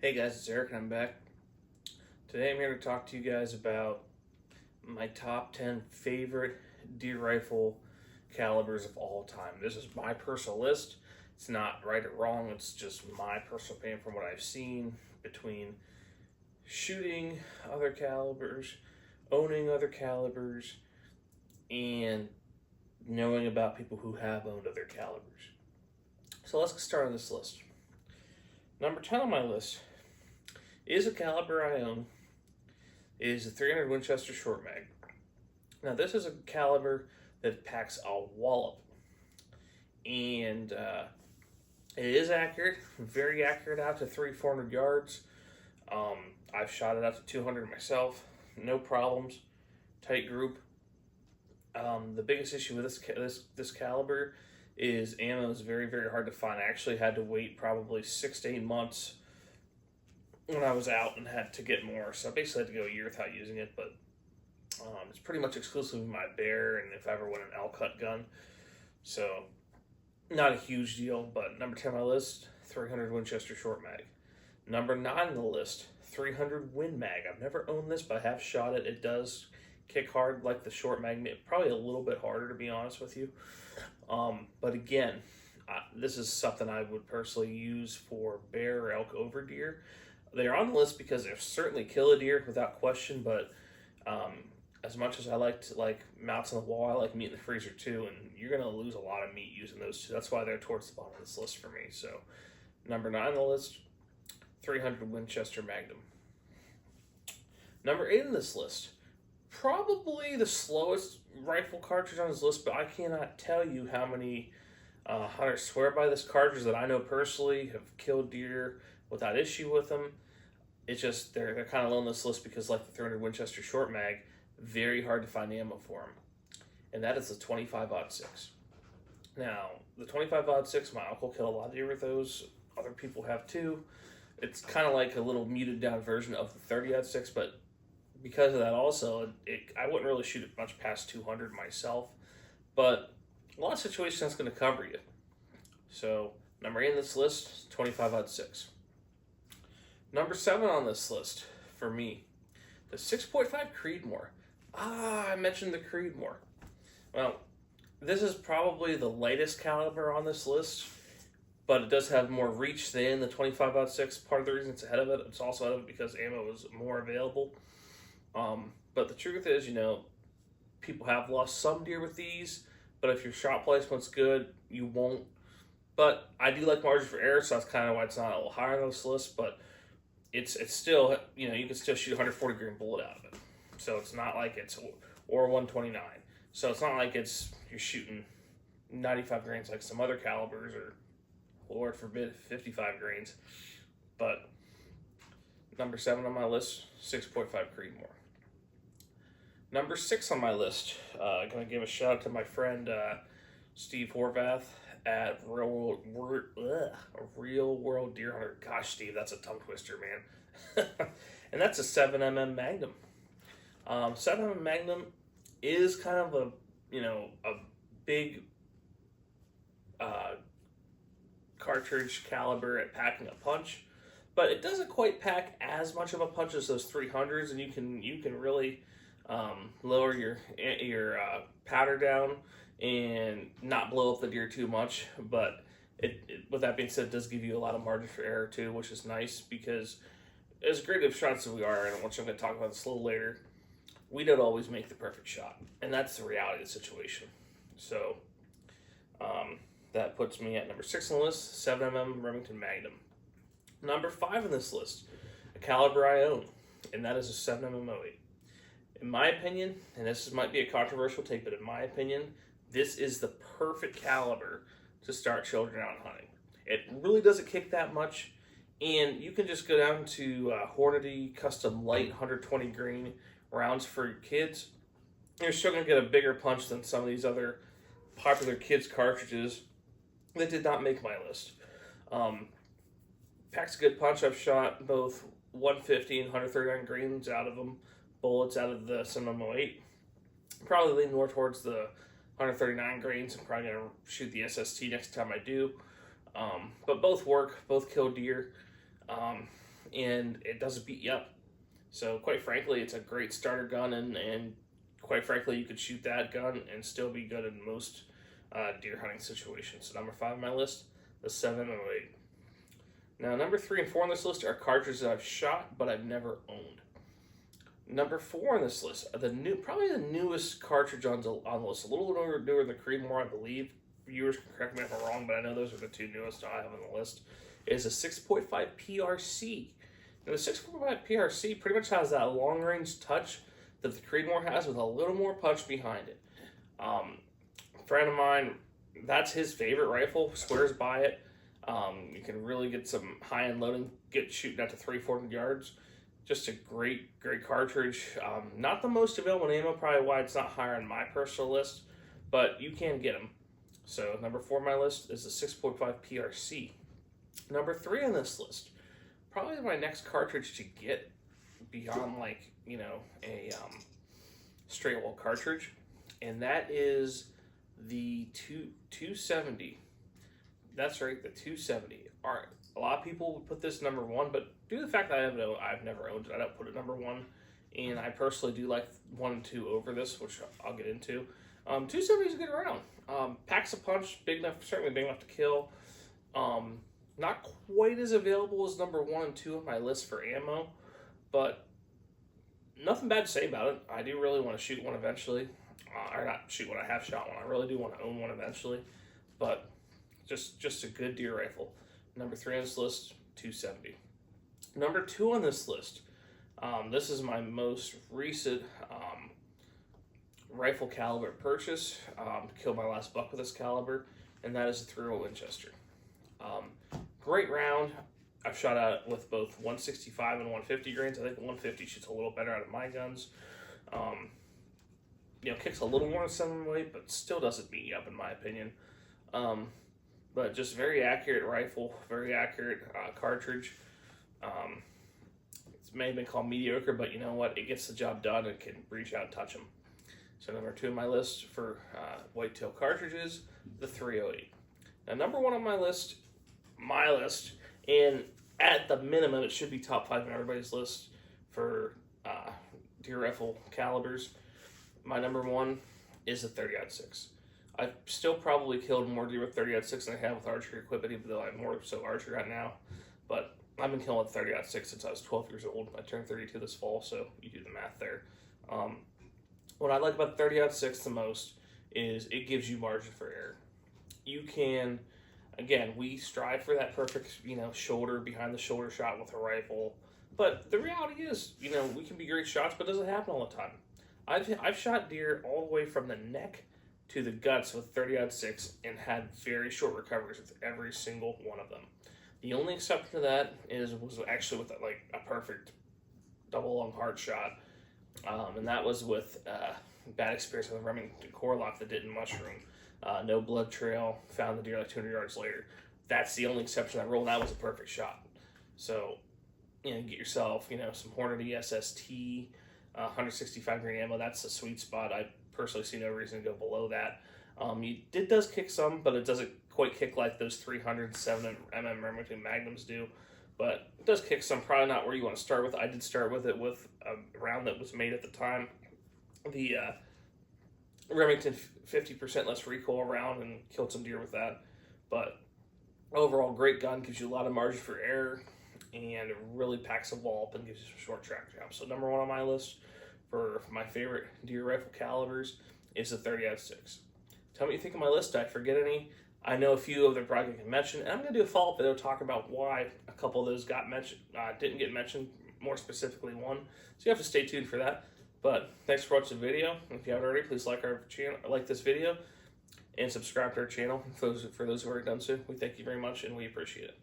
Hey guys, it's Eric and I'm back. Today I'm here to talk to you guys about my top 10 favorite deer rifle calibers of all time. This is my personal list. It's not right or wrong, it's just my personal opinion from what I've seen between shooting other calibers, owning other calibers, and knowing about people who have owned other calibers. So let's get started on this list. Number 10 on my list is a caliber I own. It is a 300 Winchester Short Mag. Now this is a caliber that packs a wallop, and it is accurate, very accurate out to 300-400 yards. I've shot it out to 200 myself, no problems, tight group. The biggest issue with this caliber is ammo is very, very hard to find. I actually had to wait probably 6 to 8 months when I was out and had to get more. So I basically had to go a year without using it, but it's pretty much exclusively my bear and if I ever want an L-cut gun. So not a huge deal, but number 10 on my list, 300 Winchester Short Mag. Number 9 on the list, 300 Win Mag. I've never owned this, but I have shot it. It does kick hard like the Short Mag, probably a little bit harder to be honest with you. But again, this is something I would personally use for bear or elk over deer. They're on the list because they certainly kill a deer without question, but as much as I like mounts on the wall, I like meat in the freezer too, and you're going to lose a lot of meat using those two. That's why they're towards the bottom of this list for me. So number 9 on the list, 300 Winchester Magnum. Number 8 on this list, probably the slowest rifle cartridge on this list, but I cannot tell you how many hunters swear by this cartridge that I know personally have killed deer without issue with them. It's just they're kind of low on this list because, like the 300 Winchester Short Mag, very hard to find ammo for them, and that is the 25-06. Now, the 25-06, my uncle killed a lot of deer with those. Other people have too. It's kind of like a little muted down version of the 30-06, but because of that also, I wouldn't really shoot it much past 200 myself, but a lot of situations that's going to cover you. So number 8 on this list, 25-06. Number 7 on this list for me, the 6.5 Creedmoor. I mentioned the Creedmoor. Well, this is probably the lightest caliber on this list, but it does have more reach than the 25-06. Part of the reason it's ahead of it, it's also ahead of it because ammo is more available. But the truth is, people have lost some deer with these, but if your shot placement's good, you won't. But I do like margin for error, so that's kind of why it's not a little higher on this list, but it's still, you can still shoot a 140 grain bullet out of it. So it's not like or 129. So it's not like you're shooting 95 grains like some other calibers, or Lord forbid 55 grains. But number 7 on my list, 6.5 Creedmoor. Number 6 on my list, I'm going to give a shout out to my friend Steve Horvath at Real World Deer Hunter. Gosh, Steve, that's a tongue twister, man. And that's a 7mm Magnum. 7mm Magnum is kind of a big cartridge caliber at packing a punch, but it doesn't quite pack as much of a punch as those 300s, and you can really lower your powder down and not blow up the deer too much. But with that being said, it does give you a lot of margin for error too, which is nice because as great of shots as we are, and which I'm going to talk about this a little later, we don't always make the perfect shot, and that's the reality of the situation. So that puts me at number 6 on the list, 7mm Remington Magnum. Number 5 on this list, a caliber I own, and that is a 7mm 08. In my opinion, and this might be a controversial take, but in my opinion, this is the perfect caliber to start children out hunting. It really doesn't kick that much, and you can just go down to Hornady Custom Light 120 grain rounds for your kids. You're still going to get a bigger punch than some of these other popular kids cartridges that did not make my list. Packs a good punch. I've shot both 150 and 139 grains out of them, bullets out of the 7mm08. Probably lean more towards the 139 grains. I'm probably going to shoot the SST next time I do. But both work, both kill deer. and it doesn't beat you up. So quite frankly, it's a great starter gun, and quite frankly, you could shoot that gun and still be good in most deer hunting situations. So number 5 on my list, the 708. Now number 3 and 4 on this list are cartridges that I've shot but I've never owned. Number 4 on this list, probably the newest cartridge on the list, a little newer than the Creedmoor, I believe. Viewers can correct me if I'm wrong, but I know those are the 2 newest I have on the list. Is a 6.5 PRC. Now the 6.5 PRC pretty much has that long range touch that the Creedmoor has, with a little more punch behind it. A friend of mine, that's his favorite rifle, swears by it. You can really get some high end loading, shooting out to 300-400 yards. Just a great cartridge. Not the most available ammo, probably why it's not higher on my personal list, but you can get them. So number 4 on my list is the 6.5 PRC. Number 3 on this list, probably my next cartridge to get beyond a straight wall cartridge, and that is the 270. That's right, the 270. All right, a lot of people would put this number 1, but due to the fact that I've never owned it, I don't put it number 1, and I personally do like 1 and 2 over this, which I'll get into. 270 is a good round. Packs a punch, certainly big enough to kill. Not quite as available as number 1 and 2 on my list for ammo, but nothing bad to say about it. I do really want to shoot one eventually. Or not shoot one, I have shot one. I really do want to own one eventually, but just a good deer rifle. Number 3 on this list, 270. Number 2 on this list, this is my most recent rifle caliber purchase. Killed my last buck with this caliber, and that is a 3-0 Winchester. Great round. I've shot out with both 165 and 150 grains. I think the 150 shoots a little better out of my guns. Kicks a little more than 708, but still doesn't beat you up in my opinion. But just very accurate rifle, very accurate cartridge. It may have been called mediocre, but you know what? It gets the job done and can reach out and touch them. So number 2 on my list for whitetail cartridges, the 308. Now number 1 on my list, and at the minimum, it should be top 5 on everybody's list for deer rifle calibers. My number 1 is the 30-06. I've still probably killed more deer with 30-06 than I have with archery equipment, even though I'm more so archery right now. But I've been killing with 30-06 since I was 12 years old. I turned 32 this fall, so you do the math there. What I like about 30-06 the most is it gives you margin for error. You can, again, we strive for that perfect, shoulder, behind the shoulder shot with a rifle. But the reality is, we can be great shots, but it doesn't happen all the time. I've shot deer all the way from the neck to the guts with 30-06 and had very short recoveries with every single one of them. The only exception to that was actually with a perfect double long hard shot, and that was with bad experience with a Remington core lock that didn't mushroom. No blood trail, found the deer 200 yards later. That's the only exception to that rule, and that was a perfect shot. So, get yourself, some Hornady SST, 165 grain ammo. That's the sweet spot. I personally see no reason to go below that. It does kick some, but it doesn't quite kick like those 307 mm Remington Magnums do. But it does kick some. Probably not where you want to start with. I did start with it with a round that was made at the time. The Remington 50% less recoil round, and killed some deer with that. But overall, great gun. Gives you a lot of margin for error, and it really packs a wallop and gives you some short track jumps. So number 1 on my list for my favorite deer rifle calibers is the 30-06. Tell me what you think of my list. Did I forget any? I know a few of them probably get mentioned, and I'm going to do a follow-up video talking about why a couple of those got mentioned, didn't get mentioned, more specifically one. So you have to stay tuned for that. But thanks for watching the video. If you haven't already, please like our channel, like this video, and subscribe to our channel. For those who have already done so, we thank you very much, and we appreciate it.